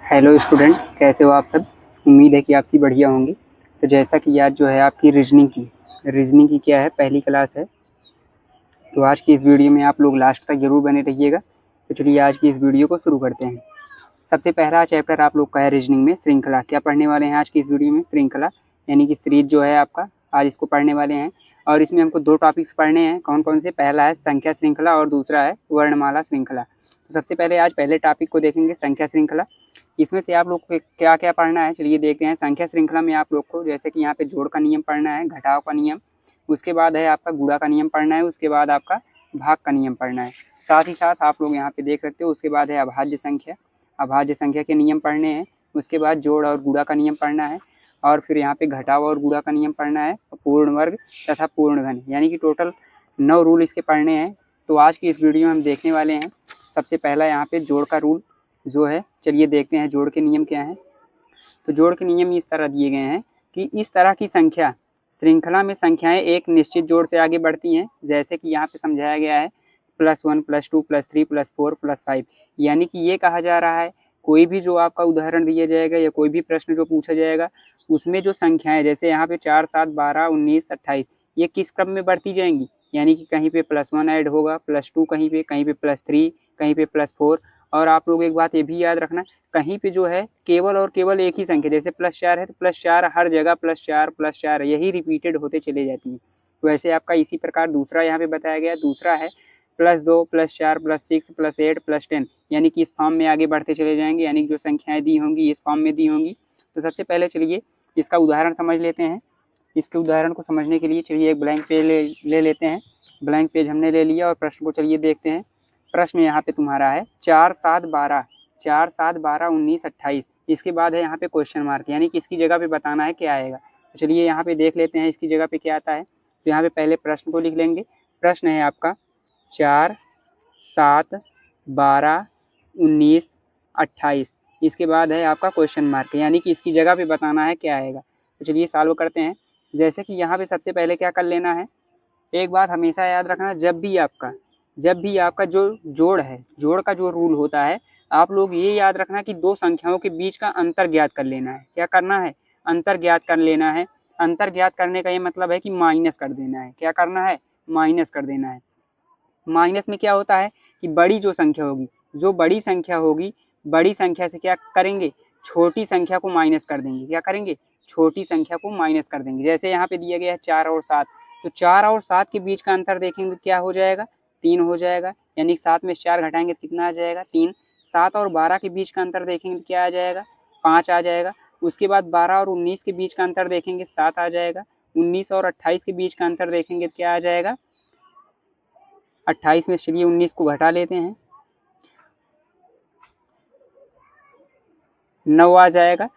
Hello student, कैसे हो आप सब। उम्मीद है कि आप सभी बढ़िया होंगे। तो जैसा कि आज जो है आपकी रीजनिंग की क्या है, पहली क्लास है। तो आज की इस वीडियो में आप लोग लास्ट तक जरूर बने रहिएगा। तो चलिए आज की इस वीडियो को शुरू करते हैं। सबसे पहला चैप्टर आप लोग का है रीजनिंग में श्रृंखला। क्या पढ़ने वाले हैं आज की इस वीडियो में? श्रृंखला यानी कि सीरीज जो है आपका, आज इसको पढ़ने वाले हैं। और इसमें हमको दो टॉपिक्स पढ़ने हैं। कौन कौन से? पहला है संख्या श्रृंखला और दूसरा है वर्णमाला श्रृंखला। तो सबसे पहले आज पहले टॉपिक को देखेंगे, संख्या श्रृंखला। इसमें से आप लोग को क्या क्या पढ़ना है, चलिए देखते हैं। संख्या श्रृंखला में आप लोग को जैसे कि यहाँ पे जोड़ का नियम पढ़ना है, घटाव का नियम, उसके बाद है आपका गुणा का नियम पढ़ना है, उसके बाद आपका भाग का नियम पढ़ना है। साथ ही साथ आप लोग यहाँ पे देख सकते हो, उसके बाद है अभाज्य संख्या के नियम पढ़ने हैं। उसके बाद जोड़ और गुणा का नियम पढ़ना है, और फिर यहाँ पे घटाव और गुणा का नियम पढ़ना है, पूर्ण वर्ग तथा पूर्ण घन, यानी कि टोटल 9 रूल इसके पढ़ने हैं। तो आज की इस वीडियो में हम देखने वाले हैं सबसे पहला यहाँ पे जोड़ का रूल जो है। चलिए देखते हैं जोड़ के नियम क्या हैं। तो जोड़ के नियम इस तरह दिए गए हैं कि इस तरह की संख्या श्रृंखला में संख्याएं एक निश्चित जोड़ से आगे बढ़ती हैं, जैसे कि यहाँ पे समझाया गया है +1 +2 +3 +4 +5। यानी कि ये कहा जा रहा है कोई भी जो आपका उदाहरण दिया जाएगा या कोई भी प्रश्न जो पूछा जाएगा, उसमें जो संख्याएं जैसे यहाँ पे 4 7 12 19 28 ये किस क्रम में बढ़ती जाएंगी, यानी कि कहीं पे +1 ऐड होगा, +2 कहीं पे +3, कहीं पे +4। और आप लोग एक बात ये भी याद रखना, कहीं पे जो है केवल और केवल एक ही संख्या, जैसे +4 है तो +4 हर जगह +4 यही रिपीटेड होते चले जाती हैं। वैसे आपका इसी प्रकार दूसरा यहाँ पे बताया गया, दूसरा है +2 +4 +6 +8 +10, यानी कि इस फॉर्म में आगे बढ़ते चले जाएंगे, यानी कि जो संख्याएं दी होंगी इस फॉर्म में दी होंगी। तो सबसे पहले चलिए इसका उदाहरण समझ लेते हैं। इसके उदाहरण को समझने के लिए चलिए एक ब्लैंक पेज ले लेते हैं। ब्लैंक पेज हमने ले लिया और प्रश्न को चलिए देखते हैं। प्रश्न यहाँ पे तुम्हारा है 4 7 12 19 28। इसके बाद है यहाँ पे क्वेश्चन मार्क, यानी कि इसकी जगह पे बताना है क्या आएगा। तो चलिए यहाँ पे देख लेते हैं इसकी जगह पे क्या आता है। तो यहाँ पे पहले प्रश्न को लिख लेंगे। प्रश्न है आपका 4 7 12 19 28। इसके बाद है आपका क्वेश्चन मार्क, यानी कि इसकी जगह पे बताना है क्या आएगा। तो चलिए सॉल्व करते हैं। जैसे कि यहाँ पे सबसे पहले क्या कर लेना है, एक बात हमेशा याद रखना, जब भी आपका जो जोड़ है, जोड़ का जो रूल होता है, आप लोग ये याद रखना कि दो संख्याओं के बीच का अंतर ज्ञात कर लेना है। क्या करना है? अंतर ज्ञात कर लेना है। अंतर ज्ञात करने का ये मतलब है कि माइनस कर देना है। क्या करना है? माइनस कर देना है। माइनस में क्या होता है कि बड़ी जो संख्या होगी, जो बड़ी संख्या होगी, बड़ी संख्या से क्या करेंगे? छोटी संख्या को माइनस कर देंगे। क्या करेंगे? छोटी संख्या को माइनस कर देंगे। जैसे यहाँ पे दिया गया है 4 और 7, तो 4 और 7 के बीच का अंतर देखेंगे क्या हो जाएगा? 3 हो जाएगा, यानी 7 में 4 घटाएंगे तो कितना आ जाएगा? 3। 7 और 12 के बीच का अंतर देखेंगे तो क्या आ जाएगा? 5 आ जाएगा। उसके बाद 12 और 19 के बीच का अंतर देखेंगे 7 आ जाएगा। 19 और 28 के बीच का अंतर देखेंगे तो क्या आ जाएगा? 28 में चलिए 19 को घटा लेते हैं, 9 आ जाएगा।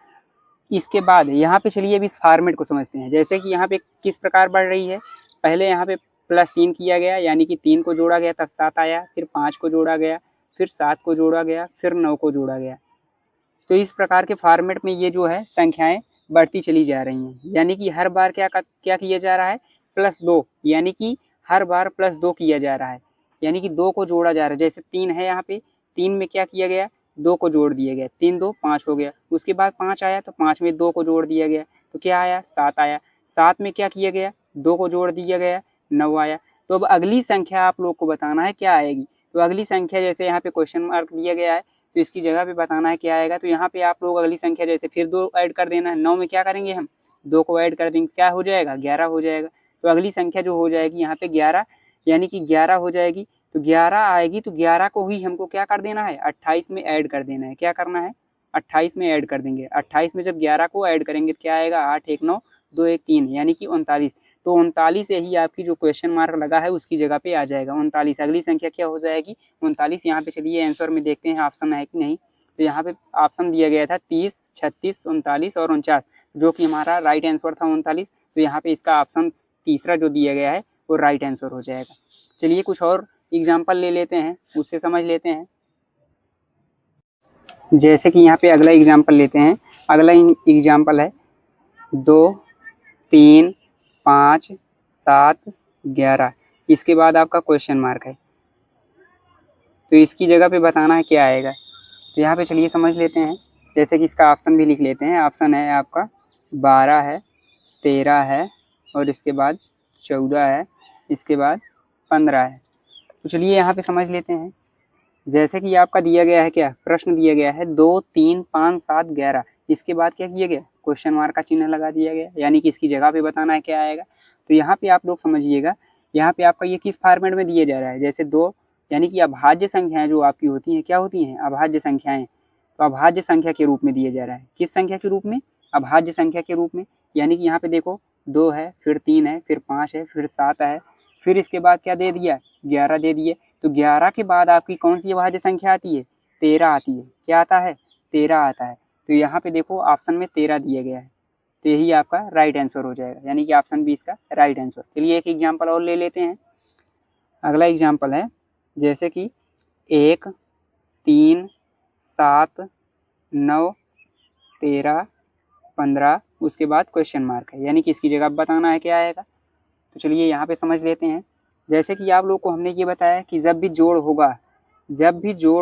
इसके बाद यहाँ पे चलिए अब इस फॉर्मेट को समझते हैं। जैसे कि यहाँ पे किस प्रकार बढ़ रही है, पहले यहाँ पे +3 किया गया, यानी कि 3 को जोड़ा गया तब 7 आया, फिर 5 को जोड़ा गया, फिर 7 को जोड़ा गया, फिर 9 को जोड़ा गया। तो इस प्रकार के फॉर्मेट में ये जो है संख्याएं बढ़ती चली जा रही हैं, यानी कि हर बार क्या किया जा रहा है? +2, यानी कि हर बार +2 किया जा रहा है, यानी कि 2 को जोड़ा जा रहा है। जैसे 3 है यहाँ पे, 3 में क्या किया गया? 2 को जोड़ दिया गया, 3 2 5 हो गया। उसके बाद 5 आया तो 5 में 2 को जोड़ दिया गया, तो क्या आया? 7 आया। 7 में क्या किया गया? 2 को जोड़ दिया गया, 9 आया। तो अब अगली संख्या आप लोग को बताना है क्या आएगी। तो अगली संख्या जैसे यहाँ पे क्वेश्चन मार्क दिया गया है, तो इसकी जगह पे बताना है क्या आएगा। तो यहाँ पे आप लोग अगली संख्या जैसे फिर 2 ऐड कर देना है। 9 में क्या करेंगे हम? 2 को ऐड कर देंगे, क्या हो जाएगा? 11 हो जाएगा। तो अगली संख्या जो हो जाएगी यहाँ पे 11, यानी कि 11 हो जाएगी। तो 11 आएगी तो 11 को ही हमको क्या कर देना है? 28 में ऐड कर देना है। क्या करना है? 28 में ऐड कर देंगे। 28 में जब 11 को ऐड करेंगे तो क्या आएगा? 8 1 9 2 1 3, यानी कि 39। तो 39 यही आपकी जो क्वेश्चन मार्क लगा है उसकी जगह पे आ जाएगा 39। अगली संख्या क्या हो जाएगी? 39। यहाँ पे चलिए आंसर में देखते हैं ऑप्शन है कि नहीं। तो यहाँ पे ऑप्शन दिया गया था 30 36 39 और 49, जो कि हमारा राइट आंसर था 39। तो यहाँ पे इसका ऑप्शन तीसरा जो दिया गया है वो राइट आंसर हो जाएगा। चलिए कुछ और एग्जाम्पल ले लेते हैं, उससे समझ लेते हैं। जैसे कि यहाँ पे अगला एग्जाम्पल लेते हैं। अगला एग्जाम्पल है 2 3 5 7 11। इसके बाद आपका क्वेश्चन मार्क है, तो इसकी जगह पे बताना है क्या आएगा। तो यहाँ पे चलिए समझ लेते हैं। जैसे कि इसका ऑप्शन भी लिख लेते हैं। ऑप्शन है आपका 12 है, 13 है और इसके बाद 14 है, इसके बाद 15 है। तो चलिए यहाँ पे समझ लेते हैं। जैसे कि आपका दिया गया है, क्या प्रश्न दिया गया है 2, 3, 5, 7, 11, इसके बाद क्या किया गया, क्वेश्चन मार्क का चिन्ह लगा दिया गया, यानी कि इसकी जगह पे बताना है क्या आएगा। तो यहाँ पे आप लोग समझिएगा, यहाँ पे आपका ये किस फॉर्मेट में दिया जा रहा है। जैसे 2 यानी कि अभाज्य संख्याएं जो आपकी होती हैं, क्या होती हैं, अभाज्य संख्याएं। तो अभाज्य संख्या के रूप में दिया जा रहा है। किस संख्या के रूप में, अभाज्य संख्या के रूप में। यानी कि यहाँ पे देखो 2 है, फिर 3 है, फिर 5 है, फिर 7 है, फिर इसके बाद क्या दे दिया, 11 दे दिए। तो 11 के बाद आपकी कौन सी अभाज्य संख्या आती है, 13 आती है। क्या आता है, 13 आता है। तो यहाँ पे देखो ऑप्शन में 13 दिया गया है, तो यही आपका राइट आंसर हो जाएगा, यानी कि ऑप्शन बी इसका राइट आंसर। चलिए एक एग्जाम्पल और ले लेते हैं। अगला एग्जाम्पल है जैसे कि 1, 3, 7, 9, 13, 15, उसके बाद क्वेश्चन मार्क है, यानी कि इसकी जगह बताना है क्या आएगा। तो चलिए यहाँ पे समझ लेते हैं। जैसे कि आप लोग को हमने ये बताया कि जब भी जोड़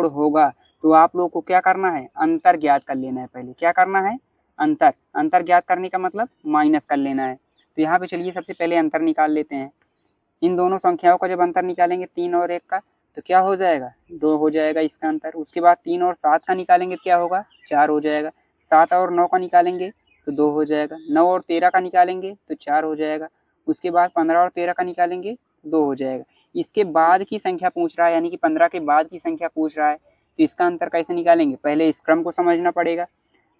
होगा तो आप लोग को क्या करना है, अंतर ज्ञात कर लेना है। पहले क्या करना है, अंतर ज्ञात करने का मतलब माइनस कर लेना है। तो यहाँ पे चलिए सबसे पहले अंतर निकाल लेते हैं। इन दोनों संख्याओं का जब अंतर निकालेंगे 3 और 1 का, तो क्या हो जाएगा, 2 हो जाएगा इसका अंतर। उसके बाद 3 और 7 का निकालेंगे क्या होगा, 4 हो जाएगा। 7 और 9 का निकालेंगे तो 2 हो जाएगा। 9 और 13 का निकालेंगे तो 4 हो जाएगा। उसके बाद 15 और 13 का निकालेंगे 2 हो जाएगा। इसके बाद की संख्या पूछ रहा है, यानी कि 15 के बाद की संख्या पूछ रहा है, तो इसका अंतर कैसे निकालेंगे, पहले इस क्रम को समझना पड़ेगा।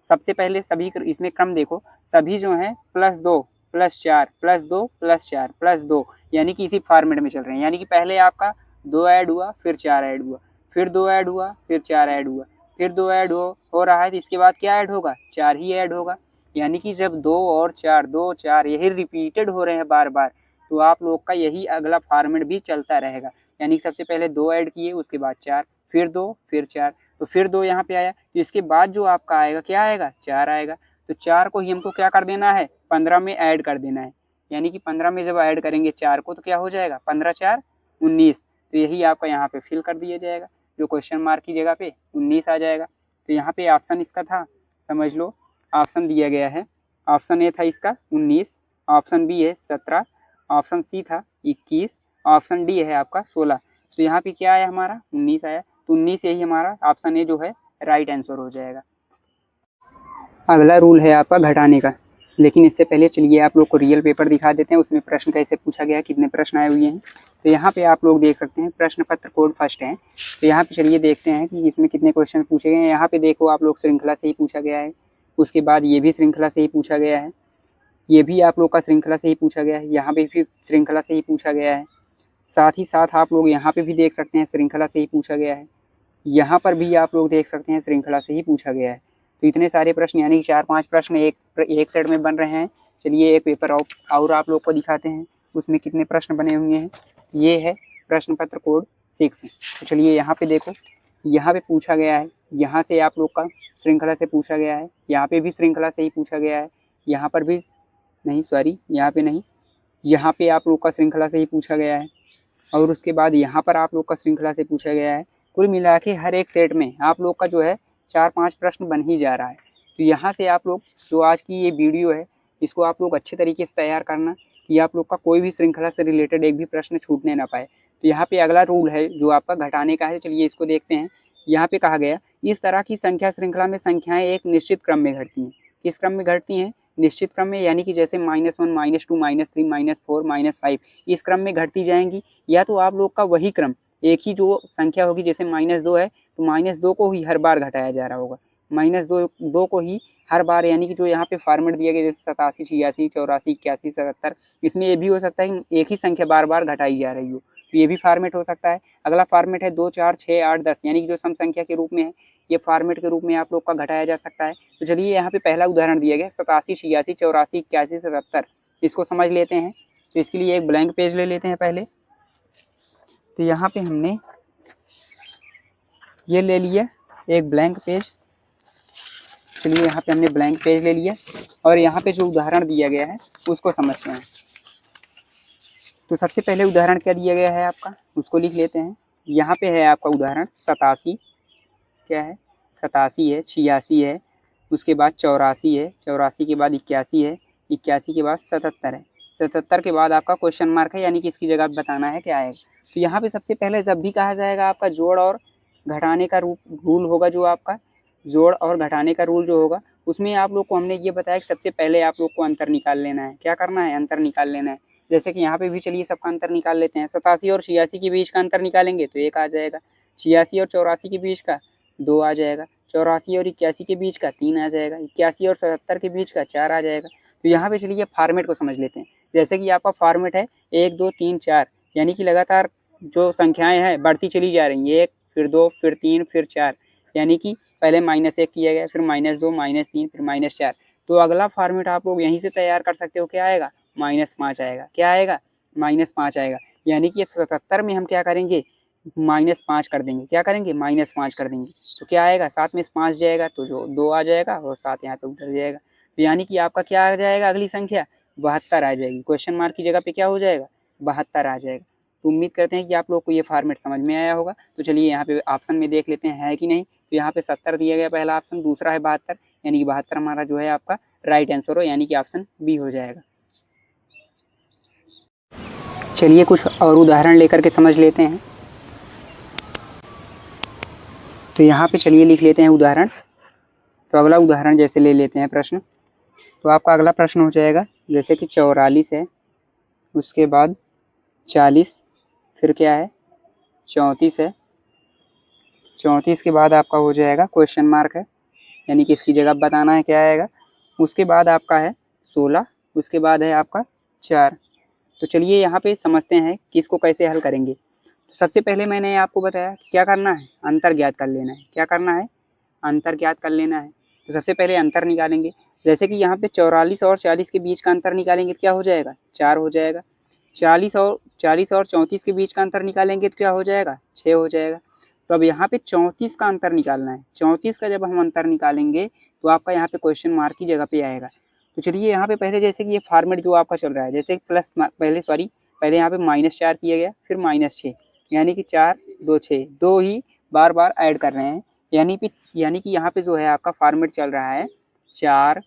सबसे पहले सभी इसमें क्रम देखो, सभी जो हैं +2, +4, +2, +4, +2, यानी कि इसी फॉर्मेट में चल रहे हैं। यानी कि पहले आपका 2 ऐड हुआ, फिर 4 ऐड हुआ, फिर 2 ऐड हुआ, फिर 4 ऐड हुआ, फिर 2 ऐड हो रहा है, तो इसके बाद क्या ऐड होगा, 4 ही ऐड होगा। यानी कि जब 2 और 4, 2, 4 यही रिपीटेड हो रहे हैं बार बार, तो आप लोग का यही अगला फॉर्मेट भी चलता रहेगा। यानी कि सबसे पहले 2 ऐड किए, उसके बाद 4, फिर 2, फिर 4, तो फिर 2 यहाँ पे आया, तो इसके बाद जो आपका आएगा क्या आएगा, 4 आएगा। तो 4 को ही हमको क्या कर देना है, 15 में ऐड कर देना है। यानी कि 15 में जब ऐड करेंगे 4 को, तो क्या हो जाएगा, 15 4 19। तो यही आपका यहाँ पे फिल कर दिया जाएगा, जो क्वेश्चन मार्क की जगह पे 19 आ जाएगा। तो यहाँ पे ऑप्शन इसका था, समझ लो ऑप्शन दिया गया है। ऑप्शन ए था इसका 19, ऑप्शन बी है 17, ऑप्शन सी था 21, ऑप्शन डी है आपका 16। तो यहाँ पे क्या आया हमारा, 19 आया। तो 19 यही हमारा ऑप्शन ए जो है राइट आंसर हो जाएगा। अगला रूल है आपका घटाने का, लेकिन इससे पहले चलिए आप लोग को रियल पेपर दिखा देते हैं, उसमें प्रश्न कैसे पूछा गया, कितने प्रश्न आए हुए हैं। तो यहाँ पे आप लोग देख सकते हैं प्रश्न पत्र कोड फर्स्ट है। तो यहाँ पे चलिए देखते हैं कि इसमें कितने क्वेश्चन पूछे गए हैं। यहाँ पे देखो आप लोग श्रृंखला से ही पूछा गया है, उसके बाद ये भी श्रृंखला से ही पूछा गया है, ये भी आप लोग का श्रृंखला से ही पूछा गया है, यहाँ पे भी श्रृंखला से ही पूछा गया है। साथ ही साथ आप लोग यहाँ पे भी देख सकते हैं श्रृंखला से ही पूछा गया है, यहाँ पर भी आप लोग देख सकते हैं श्रृंखला से ही पूछा गया है। तो इतने सारे प्रश्न, यानी कि 4-5 प्रश्न एक सेट में बन रहे हैं। चलिए एक पेपर और आप लोग को दिखाते हैं, उसमें कितने प्रश्न बने हुए हैं। ये है प्रश्न पत्र कोड 6। तो चलिए यहाँ पे देखो, यहाँ पे पूछा गया है, यहाँ से आप लोग का श्रृंखला से पूछा गया है, यहाँ पे भी श्रृंखला से ही पूछा गया है, यहाँ पर भी नहीं, सॉरी यहाँ पे नहीं, यहाँ पे आप लोग का श्रृंखला से ही पूछा गया है, और उसके बाद यहाँ पर आप लोग का श्रृंखला से पूछा गया है। कुल मिला के हर एक सेट में आप लोग का जो है 4-5 प्रश्न बन ही जा रहा है। तो यहाँ से आप लोग जो आज की ये वीडियो है, इसको आप लोग अच्छे तरीके से तैयार करना कि आप लोग का कोई भी श्रृंखला से रिलेटेड एक भी प्रश्न छूटने ना पाए। तो यहाँ पे अगला रूल है जो आपका घटाने का है, चलिए इसको देखते हैं। यहाँ पे कहा गया, इस तरह की संख्या श्रृंखला में संख्याएं एक निश्चित क्रम में घटती हैं। किस क्रम में घटती हैं, निश्चित क्रम में, यानी कि जैसे -1, -2, -3, -4, -5 इस क्रम में घटती जाएंगी। या तो आप लोग का वही क्रम, एक ही जो संख्या होगी, जैसे -2 है तो -2 को ही हर बार घटाया जा रहा होगा, -2 को ही हर बार, यानी कि जो यहाँ पे फॉर्मेट दिया गया जैसे 87, 86, 84, 81, 77, इसमें ये भी हो सकता है कि एक ही संख्या बार बार घटाई जा रही हो, तो ये भी फॉर्मेट हो सकता है। अगला फॉर्मेट है 2, 4, 6, 8, 10, यानी कि जो सम संख्या के रूप में है, ये फॉर्मेट के रूप में आप लोग का घटाया जा सकता है। तो चलिए यहाँ पे पहला उदाहरण दिया गया 87, 86, 84, 81, 77, इसको समझ लेते हैं। तो इसके लिए एक ब्लैंक पेज ले लेते हैं पहले। तो यहाँ पे हमने ये ले लिया एक ब्लैंक पेज, चलिए यहाँ पे हमने ब्लैंक पेज ले लिया, और यहाँ पे जो उदाहरण दिया गया है उसको समझते हैं। तो सबसे पहले उदाहरण क्या दिया गया है आपका, उसको लिख लेते हैं। यहाँ पे है आपका उदाहरण 87, क्या है, 87 है, 86 है, उसके बाद 84 है, 84 के बाद 81 है, 81 के बाद 77 है, 77 के बाद आपका क्वेश्चन मार्क है, यानी कि इसकी जगह बताना है क्या आएगा। तो यहाँ पे सबसे पहले जब भी कहा जाएगा आपका जोड़ और घटाने का रूल होगा, जो आपका जोड़ और घटाने का रूल जो होगा, उसमें आप लोग को हमने ये बताया कि सबसे पहले आप लोग को अंतर निकाल लेना है। क्या करना है? अंतर निकाल लेना है। जैसे कि यहाँ पे भी चलिए सबका अंतर निकाल लेते हैं। 87 और 86 के बीच का अंतर निकालेंगे तो 1 आ जाएगा। 86 और 84 के बीच का 2 आ जाएगा। 84 और 81 के बीच का 3 आ जाएगा। 81 और 77 के बीच का 4 आ जाएगा। तो यहाँ पे चलिए फॉर्मेट को समझ लेते हैं। जैसे कि आपका फॉर्मेट है 1 2 3 4, यानी कि लगातार जो संख्याएं हैं बढ़ती चली जा रही हैं। 1 फिर 2 फिर 3 फिर 4, यानी कि पहले -1 किया गया, फिर -2 -3 फिर -4। तो अगला फॉर्मेट आप लोग यहीं से तैयार कर सकते हो। क्या आएगा? -5 आएगा। क्या आएगा? -5 आएगा। यानी कि 77 में हम क्या करेंगे? -5 कर देंगे। क्या करेंगे? -5 कर देंगे। तो क्या आएगा? 7 में 5 जाएगा तो जो 2 आ जाएगा और 7 यहाँ पे उधर जाएगा। तो यानी कि आपका क्या आ जाएगा? अगली संख्या 72 आ जाएगी। क्वेश्चन मार्क की जगह पे क्या हो जाएगा? 72 आ जाएगा। तो उम्मीद करते हैं कि आप लोग को ये फॉर्मेट समझ में आया होगा। तो चलिए यहाँ पे ऑप्शन में देख लेते हैं है कि नहीं। तो यहाँ पे 70 दिया गया पहला ऑप्शन, दूसरा है 72, यानी कि 72 हमारा जो है आपका राइट आंसर हो, यानी कि ऑप्शन बी हो जाएगा। चलिए कुछ और उदाहरण लेकर के समझ लेते हैं। तो यहाँ पे चलिए लिख लेते हैं उदाहरण। तो अगला उदाहरण जैसे ले लेते हैं प्रश्न। तो आपका अगला प्रश्न हो जाएगा जैसे कि 44 है, उसके बाद 40, फिर क्या है 34 है, 34 के बाद आपका हो जाएगा क्वेश्चन मार्क है, यानी कि इसकी जगह बताना है क्या आएगा। उसके बाद आपका है 16, उसके बाद है आपका 4। तो चलिए यहाँ पे समझते हैं कि इसको कैसे हल करेंगे। तो सबसे पहले मैंने आपको बताया कि क्या करना है? अंतर ज्ञात कर लेना है। क्या करना है? अंतर ज्ञात कर लेना है। तो सबसे पहले अंतर निकालेंगे। जैसे कि यहाँ पे 44 और 40 के बीच का अंतर निकालेंगे तो क्या हो जाएगा? 4 हो जाएगा। 40 और 34 के बीच का अंतर निकालेंगे तो क्या हो जाएगा? 6 हो जाएगा। तो अब यहाँ पे 34 का अंतर निकालना है। 34 का जब हम अंतर निकालेंगे तो आपका यहाँ पे क्वेश्चन मार्क की जगह पे आएगा। तो चलिए यहाँ पे पहले जैसे कि ये फॉर्मेट जो आपका चल रहा है, जैसे पहले यहाँ पे -4 किया गया, फिर -6, यानी कि 4 2 6, 2 ही बार बार ऐड कर रहे हैं। यानी कि यहाँ पे जो है आपका फॉर्मेट चल रहा है 4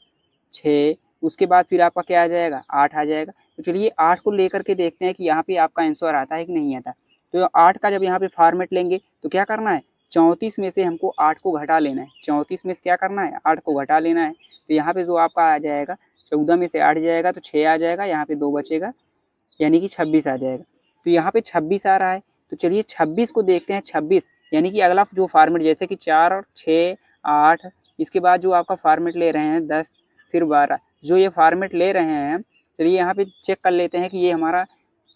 6, उसके बाद फिर आपका क्या आ जाएगा? 8 आ जाएगा। तो चलिए 8 को लेकर के देखते हैं कि यहाँ पे आपका आंसर आता है कि नहीं आता। तो 8 का जब यहाँ पे फॉर्मेट लेंगे तो क्या करना है? 34 में से हमको 8 को घटा लेना है। 34 में से क्या करना है? 8 को घटा लेना है। तो यहाँ पे जो आपका आ जाएगा 14 में से 8 जाएगा तो 6 आ जाएगा, यहाँ पे 2 बचेगा, यानी कि 26 आ जाएगा। तो यहाँ पे 26 आ रहा है। तो चलिए 26 को देखते हैं। 26 यानी कि अगला जो फॉर्मेट, जैसे कि 4 6 8, इसके बाद जो आपका फॉर्मेट ले रहे हैं 10 फिर 12, जो ये फॉर्मेट ले रहे हैं, चलिए यहाँ पे चेक कर लेते हैं कि ये हमारा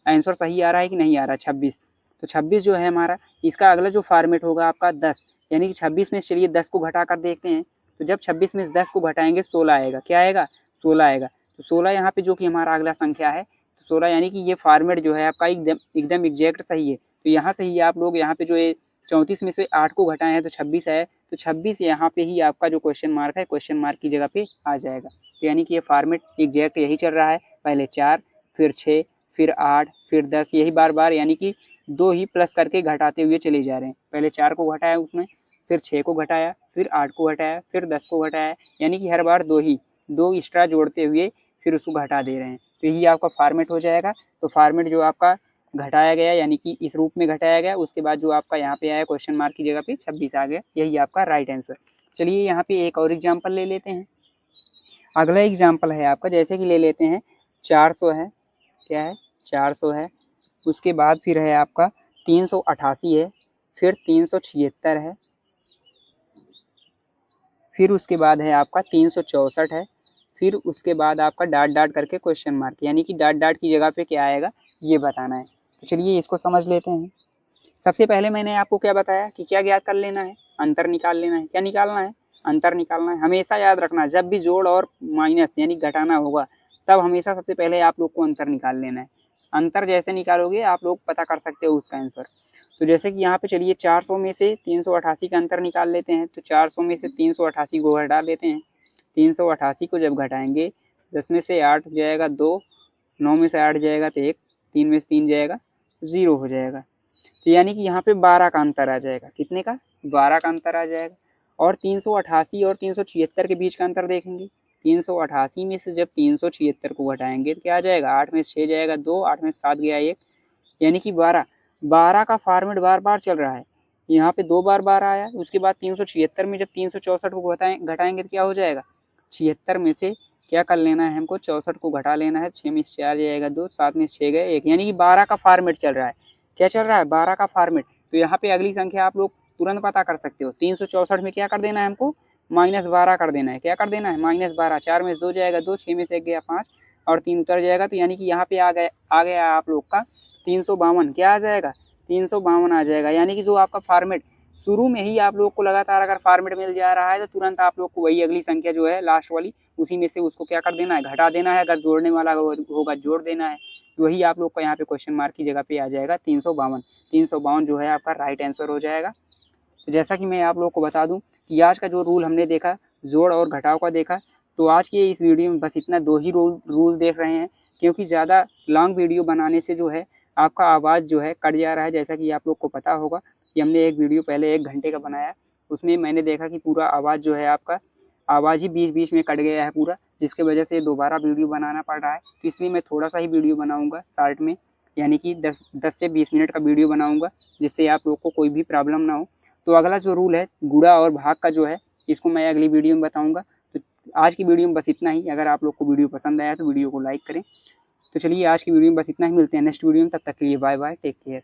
आंसर सही आ रहा है कि नहीं आ रहा। 26, तो 26 जो है हमारा, इसका अगला जो फॉर्मेट होगा आपका 10, यानी कि 26 में चलिए 10 को घटा कर देखते हैं। तो जब 26 में से 10 को घटाएंगे 16 आएगा। क्या आएगा? 16 आएगा। तो 16 यहाँ पे जो कि हमारा अगला संख्या है, 16, यानी कि ये फॉर्मेट जो है आपका एकदम एग्जैक्ट सही है। तो यहाँ से ही आप लोग यहाँ पे जो है 34 में से 8 को घटाए हैं तो 26 है। तो 26 यहाँ पे ही आपका जो क्वेश्चन मार्क है, क्वेश्चन मार्क की जगह पे आ जाएगा। तो यानी कि ये फॉर्मेट एग्जैक्ट यही चल रहा है। पहले 4 फिर 6 फिर 8 फिर 10, यही बार बार, यानी कि 2 ही प्लस करके घटाते हुए चले जा रहे हैं। पहले 4 को घटाया उसमें, फिर 6 को घटाया, फिर 8 को घटाया, फिर 10 को घटाया, यानी कि हर बार 2 एक्स्ट्रा जोड़ते हुए फिर उसको घटा दे रहे हैं। तो यही आपका फॉर्मेट हो जाएगा। तो फॉर्मेट जो आपका घटाया गया, यानी कि इस रूप में घटाया गया, उसके बाद जो आपका यहाँ पे आया क्वेश्चन मार्क की जगह पे 26 आ गया, यही आपका राइट आंसर। चलिए यहाँ पे एक और एग्जांपल ले लेते हैं। अगला एग्जांपल है आपका, जैसे कि ले लेते हैं 400 है। क्या है? 400 है। उसके बाद फिर है आपका 388 है, फिर 376 है, फिर उसके बाद है आपका 364 है, फिर उसके बाद आपका डॉट डॉट करके क्वेश्चन मार्क, यानी कि डॉट डॉट की जगह पे क्या आएगा ये बताना है। तो चलिए इसको समझ लेते हैं। सबसे पहले मैंने आपको क्या बताया कि क्या ज्ञात कर लेना है? अंतर निकाल लेना है। क्या निकालना है? अंतर निकालना है। हमेशा याद रखना, जब भी जोड़ और माइनस यानी घटाना होगा तब हमेशा सबसे पहले आप लोग को अंतर निकाल लेना है। अंतर जैसे निकालोगे आप लोग पता कर सकते हो उसका आंसर। तो जैसे कि यहाँ पे चलिए 400 में से 388 का अंतर निकाल लेते हैं। तो 400 में से 388 को घटा लेते हैं। 388 को जब घटाएंगे 10 में से 8 जाएगा 2, 9 में से 8 जाएगा तो 1, 3 में से 3 जाएगा 0 हो जाएगा। तो यानी कि यहाँ पे 12 का अंतर आ जाएगा। कितने का? 12 का अंतर आ जाएगा। और 388 और 376 के बीच का अंतर देखेंगे। 388 में से जब 376 को घटाएंगे तो क्या आ जाएगा, 8 में 6 जाएगा 2, 8 में 7 गया 1, यानी कि 12। 12 का फॉर्मेट बार बार चल रहा है, यहाँ पे 2 बार 12 आया। उसके बाद 376 में जब 364 को घटाएंगे तो क्या हो जाएगा, 76 में से क्या कर लेना है हमको, 64 को घटा लेना है। 6 में 4 जाएगा 2, 7 में 6 गए 1, यानी कि 12 का फॉर्मेट चल रहा है। क्या चल रहा है, 12 का फॉर्मेट। तो यहाँ पे अगली संख्या आप लोग तुरंत पता कर सकते हो। 364 में क्या कर देना है हमको, -12 कर देना है। क्या कर देना है, -12। 4 में 2 जाएगा 2, 6 में से 1 गया 5 और 3 उतर जाएगा। तो यानी कि यहाँ पे आ गया आप लोग का 352। क्या आ जाएगा, 352 आ जाएगा। यानी कि जो आपका फॉर्मेट शुरू में ही आप लोग को लगातार अगर फॉर्मेट मिल जा रहा है तो तुरंत आप लोग को वही अगली संख्या जो है लास्ट वाली, उसी में से उसको क्या कर देना है, घटा देना है। अगर जोड़ने वाला होगा जोड़ देना है। वही आप लोग का यहाँ पे क्वेश्चन मार्क की जगह पे आ जाएगा 352। 352 जो है आपका राइट आंसर हो जाएगा। तो जैसा कि मैं आप लोग को बता दूं कि आज का जो रूल हमने देखा, जोड़ और घटाव का देखा, तो आज के इस वीडियो में बस इतना 2 ही रूल देख रहे हैं, क्योंकि ज़्यादा लॉन्ग वीडियो बनाने से जो है आपका आवाज़ जो है कट जा रहा है। जैसा कि आप लोग को पता होगा कि हमने एक वीडियो पहले 1 घंटे का बनाया, उसमें मैंने देखा कि पूरा आवाज़ जो है आपका आवाज़ ही बीच बीच में कट गया है पूरा, जिसकी वजह से दोबारा वीडियो बनाना पड़ रहा है। तो इसलिए मैं थोड़ा सा ही वीडियो बनाऊँगा शॉर्ट में, यानी कि 10 से 20 मिनट का वीडियो बनाऊँगा, जिससे आप लोग को कोई भी प्रॉब्लम ना हो। तो अगला जो रूल है गुणा और भाग का जो है, इसको मैं अगली वीडियो में बताऊँगा। तो आज की वीडियो में बस इतना ही। अगर आप लोग को वीडियो पसंद आया तो वीडियो को लाइक करें। तो चलिए आज की वीडियो में बस इतना ही, मिलते हैं नेक्स्ट वीडियो में। तब तक के लिए बाय बाय, टेक केयर।